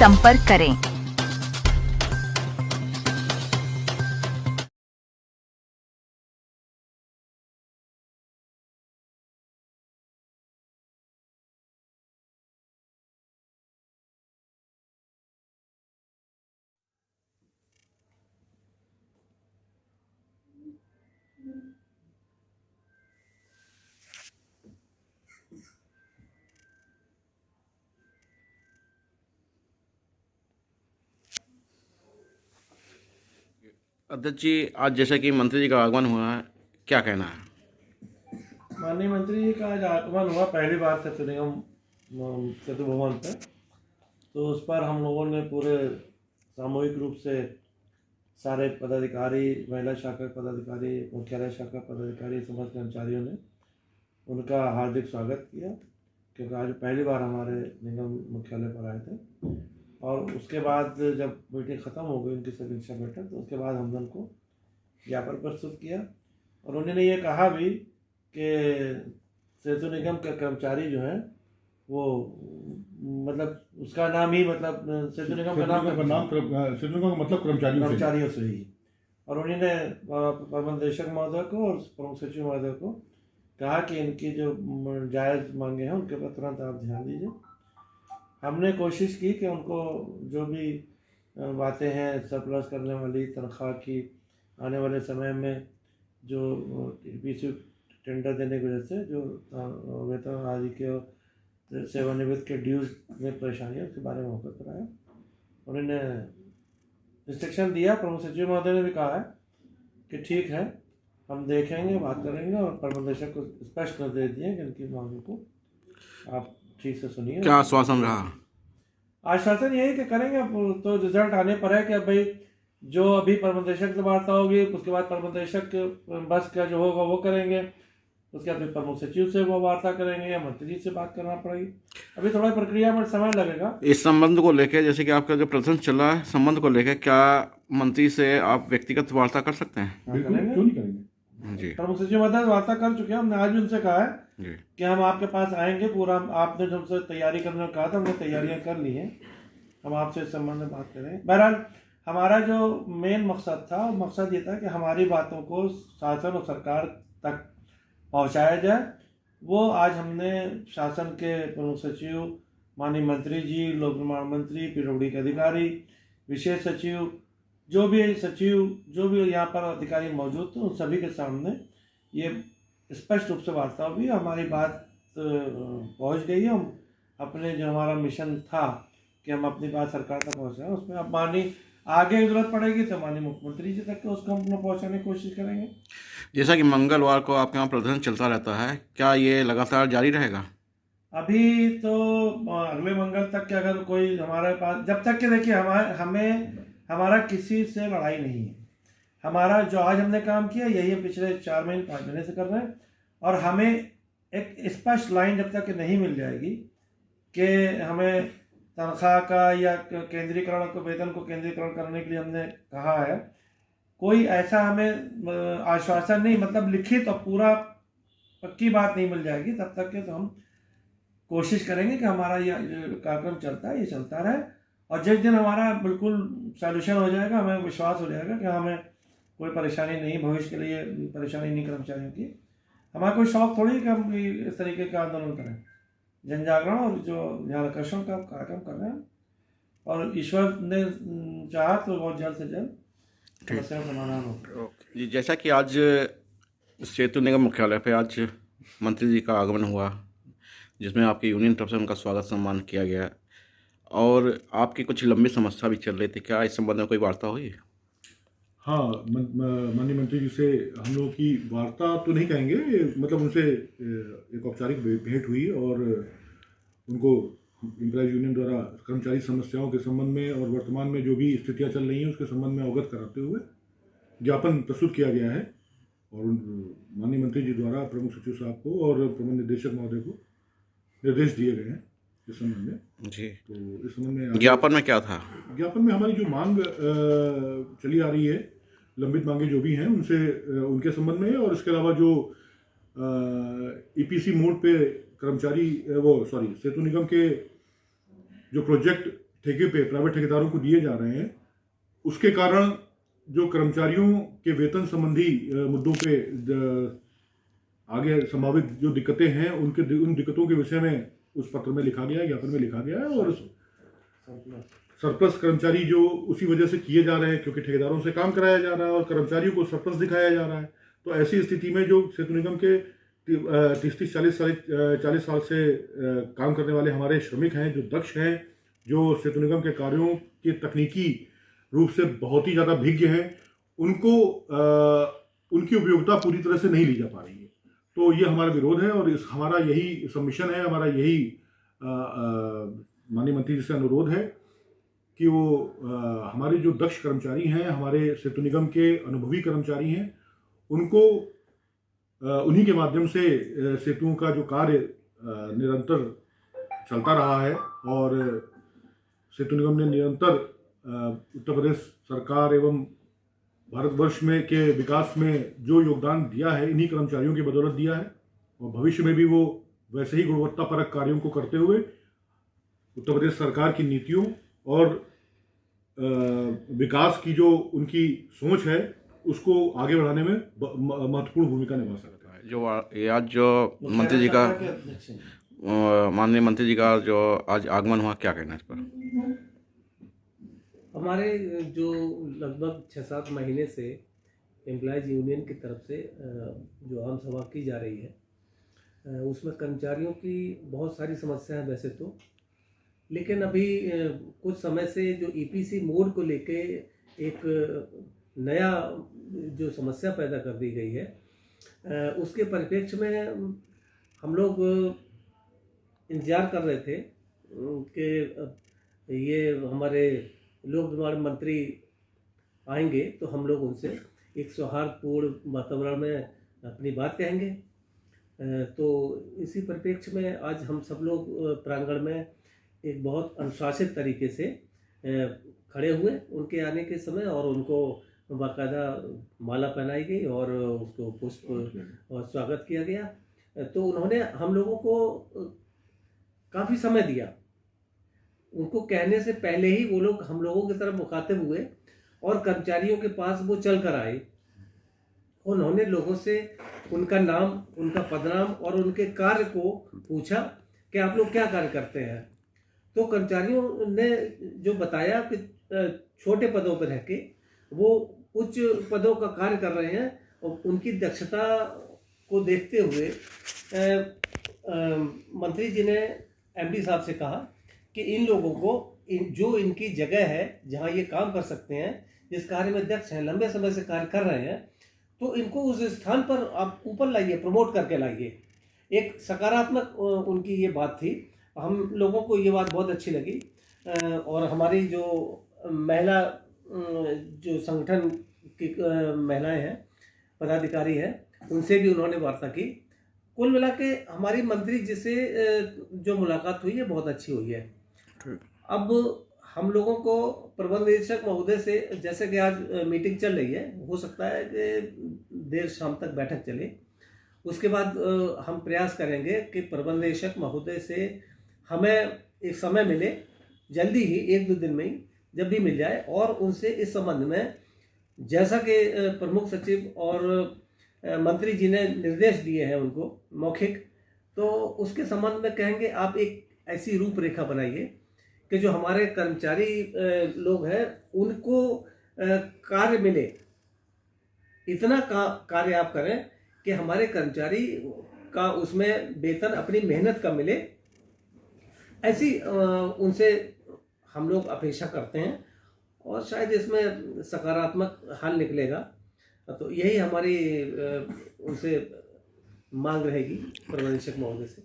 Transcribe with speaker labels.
Speaker 1: संपर्क करें।
Speaker 2: अध्यक्ष जी, आज जैसा कि मंत्री जी का आगमन हुआ है, क्या कहना है?
Speaker 3: माननीय मंत्री जी का आज आगमन हुआ पहली बार सेतु निगम सेतु भवन पे, तो उस पर हम लोगों ने पूरे सामूहिक रूप से सारे पदाधिकारी, महिला शाखा पदाधिकारी, मुख्यालय शाखा पदाधिकारी, समस्त कर्मचारियों ने उनका हार्दिक स्वागत किया, क्योंकि आज पहली बार हमारे निगम मुख्यालय पर आए थे। और उसके बाद जब मीटिंग ख़त्म हो गई, उनकी समीक्षा बैठक, तो उसके बाद हमने उनको ज्ञापन प्रस्तुत किया और उन्होंने ये कहा भी कि सेतु निगम के कर्मचारी जो हैं वो मतलब उसका नाम ही मतलब सेतु निगम का नाम
Speaker 4: सेतु निगम का मतलब
Speaker 3: कर्मचारियों से ही। और उन्होंने प्रबंध निदेशक महोदय को और प्रमुख सचिव महोदय को कहा कि इनकी जो जायज़ मांगे हैं उनके पर तुरंत आप ध्यान दीजिए। हमने कोशिश की कि उनको जो भी बातें हैं सरप्लस करने वाली तनख्वाह की, आने वाले समय में जो पीसी टेंडर देने की वजह से जो वेतन आदि के सेवानिवृत्त के ड्यूज में परेशानी है, उसके बारे में अवगत कराया। उन्होंने इंस्ट्रक्शन दिया, प्रमुख सचिव महोदय ने भी कहा है कि ठीक है, हम देखेंगे, बात करेंगे और प्रबंध निदेशक को स्पष्ट निर्देश दिए कि इनकी मांगों को आप ठीक से सुनिए।
Speaker 2: क्या आश्वासन रहा?
Speaker 3: आश्वासन यही कि करेंगे, तो रिजल्ट आने पर है कि भाई जो अभी प्रबंध निदेशक से वार्ता होगी, उसके बाद प्रबंध निदेशक बस का जो होगा वो करेंगे, उसके बाद प्रमुख सचिव से वो वार्ता करेंगे या मंत्री जी से बात करना पड़ेगी। अभी थोड़ा प्रक्रिया में समय लगेगा।
Speaker 2: इस संबंध को लेकर, जैसे कि आपका जो प्रदर्शन चल रहा है, संबंध को लेकर क्या मंत्री से आप व्यक्तिगत वार्ता कर सकते हैं?
Speaker 4: बिल्कुल, क्यों नहीं करेंगे
Speaker 2: जी।
Speaker 3: प्रमुख सचिव महोदय वार्ता कर चुके हैं, हमने आज भी उनसे कहा है
Speaker 2: जी।
Speaker 3: कि हम आपके पास आएंगे, पूरा आपने जो हमसे तैयारी करने को कहा था हमने तैयारियां कर ली हैं, हम आपसे इस संबंध में बात करेंगे। बहरहाल हमारा जो मेन मकसद था, वो मकसद ये था कि हमारी बातों को शासन और सरकार तक पहुंचाया जाए। वो आज हमने शासन के प्रमुख सचिव, माननीय मंत्री जी, लोक निर्माण मंत्री, पीडब्ल्यूडी के अधिकारी, विशेष सचिव, जो भी यहाँ पर अधिकारी मौजूद थे, उन सभी के सामने ये स्पष्ट रूप से वार्ता हुई। हमारी बात पहुँच गई है। हम अपने जो हमारा मिशन था कि हम अपनी बात सरकार तक पहुँचाएं, उसमें अब माननीय आगे जरूरत पड़ेगी तो माननीय मुख्यमंत्री जी तक उसको हम पहुँचाने की कोशिश करेंगे।
Speaker 2: जैसा कि मंगलवार को आपके यहाँ प्रदर्शन चलता रहता है, क्या ये लगातार जारी रहेगा?
Speaker 3: अभी तो अगले मंगल तक के अगर कोई हमारे पास, जब तक कि देखिए हमारा किसी से लड़ाई नहीं है। हमारा जो आज हमने काम किया यही हम पिछले 4 महीने 5 महीने से कर रहे हैं। और हमें एक स्पष्ट लाइन जब तक कि नहीं मिल जाएगी कि हमें तनख्वाह का या केंद्रीकरण को, वेतन को केंद्रीकरण करने के लिए हमने कहा है, कोई ऐसा हमें आश्वासन नहीं, मतलब लिखित और पूरा पक्की बात नहीं मिल जाएगी, तब तक के तो हम कोशिश करेंगे कि हमारा ये कार्यक्रम चलता है, ये चलता रहे। और जिस दिन हमारा बिल्कुल सॉल्यूशन हो जाएगा, हमें विश्वास हो जाएगा कि हमें कोई परेशानी नहीं, भविष्य के लिए परेशानी नहीं कर्मचारियों की। हमारा कोई शौक थोड़ी कि हम इस तरीके का आंदोलन करें। जन जागरण और जो ध्यान आकर्षण का कार्यक्रम कर रहे हैं, और ईश्वर ने चाहा तो बहुत जल्द से जल्द समस्या का समाधान हो।
Speaker 2: जी, जैसा कि आज सेतु निगम मुख्यालय पे आज मंत्री जी का आगमन हुआ, जिसमें आपकी यूनियन तरफ से उनका स्वागत सम्मान किया गया, और आपकी कुछ लंबी समस्या भी चल रही थी, क्या इस संबंध में कोई वार्ता हुई?
Speaker 4: हाँ, माननीय मंत्री जी से हम लोग की वार्ता तो नहीं कहेंगे, मतलब उनसे एक औपचारिक भेंट हुई और उनको एम्प्लॉयज यूनियन द्वारा कर्मचारी समस्याओं के संबंध में और वर्तमान में जो भी स्थितियां चल रही हैं उसके संबंध में अवगत कराते हुए ज्ञापन प्रस्तुत किया गया है। और माननीय मंत्री जी द्वारा प्रमुख सचिव साहब को और प्रबंध निदेशक महोदय को निर्देश दिए गए हैं इस संबंध में।
Speaker 2: जी।
Speaker 4: तो इस संबंध में
Speaker 2: ज्ञापन में क्या था?
Speaker 4: ज्ञापन में हमारी जो मांग चली आ रही है, लंबित मांगे जो भी हैं उनसे, उनके संबंध में, और इसके अलावा जो ईपीसी मोड पे कर्मचारी सेतु निगम के जो प्रोजेक्ट ठेके पे प्राइवेट ठेकेदारों को दिए जा रहे हैं, उसके कारण जो कर्मचारियों के वेतन संबंधी मुद्दों पे आगे संभावित जो दिक्कतें हैं उन दिक्कतों के विषय में उस पत्र में लिखा गया है, ज्ञापन में लिखा गया है। और सरप्लस कर्मचारी जो उसी वजह से किए जा रहे हैं क्योंकि ठेकेदारों से काम कराया जा रहा है और कर्मचारियों को सरप्लस दिखाया जा रहा है। तो ऐसी स्थिति में जो सेतु निगम के 30-40 साल से काम करने वाले हमारे श्रमिक हैं, जो दक्ष हैं, जो सेतु निगम के कार्यों के तकनीकी रूप से बहुत ही ज़्यादा भिज्ञ हैं, उनको उनकी उपयोगिता पूरी तरह से नहीं ली जा पा रही है। तो ये हमारा विरोध है और हमारा यही सबमिशन है, हमारा यही माननीय मंत्री जी से अनुरोध है कि वो हमारे जो दक्ष कर्मचारी हैं, हमारे सेतु निगम के अनुभवी कर्मचारी हैं, उनको उन्हीं के माध्यम से सेतुओं का जो कार्य निरंतर चलता रहा है और सेतु निगम ने निरंतर उत्तर प्रदेश सरकार एवं भारतवर्ष में के विकास में जो योगदान दिया है, इन्हीं कर्मचारियों की बदौलत दिया है और भविष्य में भी वो वैसे ही गुणवत्तापरक कार्यों को करते हुए उत्तर प्रदेश सरकार की नीतियों और विकास की जो उनकी सोच है उसको आगे बढ़ाने में महत्वपूर्ण भूमिका निभा सकता है।
Speaker 2: जो आज जो मंत्री जी का माननीय मंत्री जी का जो आज आगमन हुआ, क्या कहना है इस पर?
Speaker 1: हमारे जो लगभग 6-7 महीने से एम्प्लॉयज़ यूनियन की तरफ से जो आम सभा की जा रही है उसमें कर्मचारियों की बहुत सारी समस्या है वैसे तो, लेकिन अभी कुछ समय से जो ईपीसी मोड को लेके एक नया जो समस्या पैदा कर दी गई है उसके परिप्रेक्ष्य में हम लोग इंतज़ार कर रहे थे कि ये हमारे लोक निर्माण मंत्री आएंगे तो हम लोग उनसे एक सौहार्दपूर्ण वातावरण में अपनी बात कहेंगे। तो इसी परिप्रेक्ष्य में आज हम सब लोग प्रांगण में एक बहुत अनुशासित तरीके से खड़े हुए उनके आने के समय और उनको बाकायदा माला पहनाई गई और उसको पुष्प और स्वागत किया गया। तो उन्होंने हम लोगों को काफ़ी समय दिया, उनको कहने से पहले ही वो लोग हम लोगों की तरफ मुखातिब हुए और कर्मचारियों के पास वो चल कर आए। उन्होंने लोगों से उनका नाम, उनका पदनाम और उनके कार्य को पूछा कि आप लोग क्या कार्य करते हैं। तो कर्मचारियों ने जो बताया कि छोटे पदों पर रह के वो उच्च पदों का कार्य कर रहे हैं और उनकी दक्षता को देखते हुए मंत्री जी ने एमडी साहब से कहा कि इन लोगों को जो इनकी जगह है जहां ये काम कर सकते हैं, जिस कार्य में दक्ष हैं, लंबे समय से कार्य कर रहे हैं, तो इनको उस स्थान पर आप ऊपर लाइए, प्रमोट करके लाइए। एक सकारात्मक उनकी ये बात थी, हम लोगों को ये बात बहुत अच्छी लगी। और हमारी जो महिला जो संगठन की महिलाएं हैं, पदाधिकारी हैं, उनसे भी उन्होंने वार्ता की। कुल मिला के हमारी मंत्री जी से जो मुलाकात हुई है बहुत अच्छी हुई है। अब हम लोगों को प्रबंध निदेशक महोदय से, जैसे कि आज मीटिंग चल रही है, हो सकता है कि देर शाम तक बैठक चले, उसके बाद हम प्रयास करेंगे कि प्रबंध निदेशक महोदय से हमें एक समय मिले, जल्दी ही 1-2 दिन में ही जब भी मिल जाए, और उनसे इस संबंध में जैसा कि प्रमुख सचिव और मंत्री जी ने निर्देश दिए हैं उनको मौखिक, तो उसके संबंध में कहेंगे आप एक ऐसी रूपरेखा बनाइए कि जो हमारे कर्मचारी लोग हैं उनको कार्य मिले, इतना कार्य आप करें कि हमारे कर्मचारी का उसमें वेतन अपनी मेहनत का मिले, ऐसी उनसे हम लोग अपेक्षा करते हैं और शायद इसमें सकारात्मक हल निकलेगा। तो यही हमारी उनसे मांग रहेगी प्रबंध निदेशक महोदय से।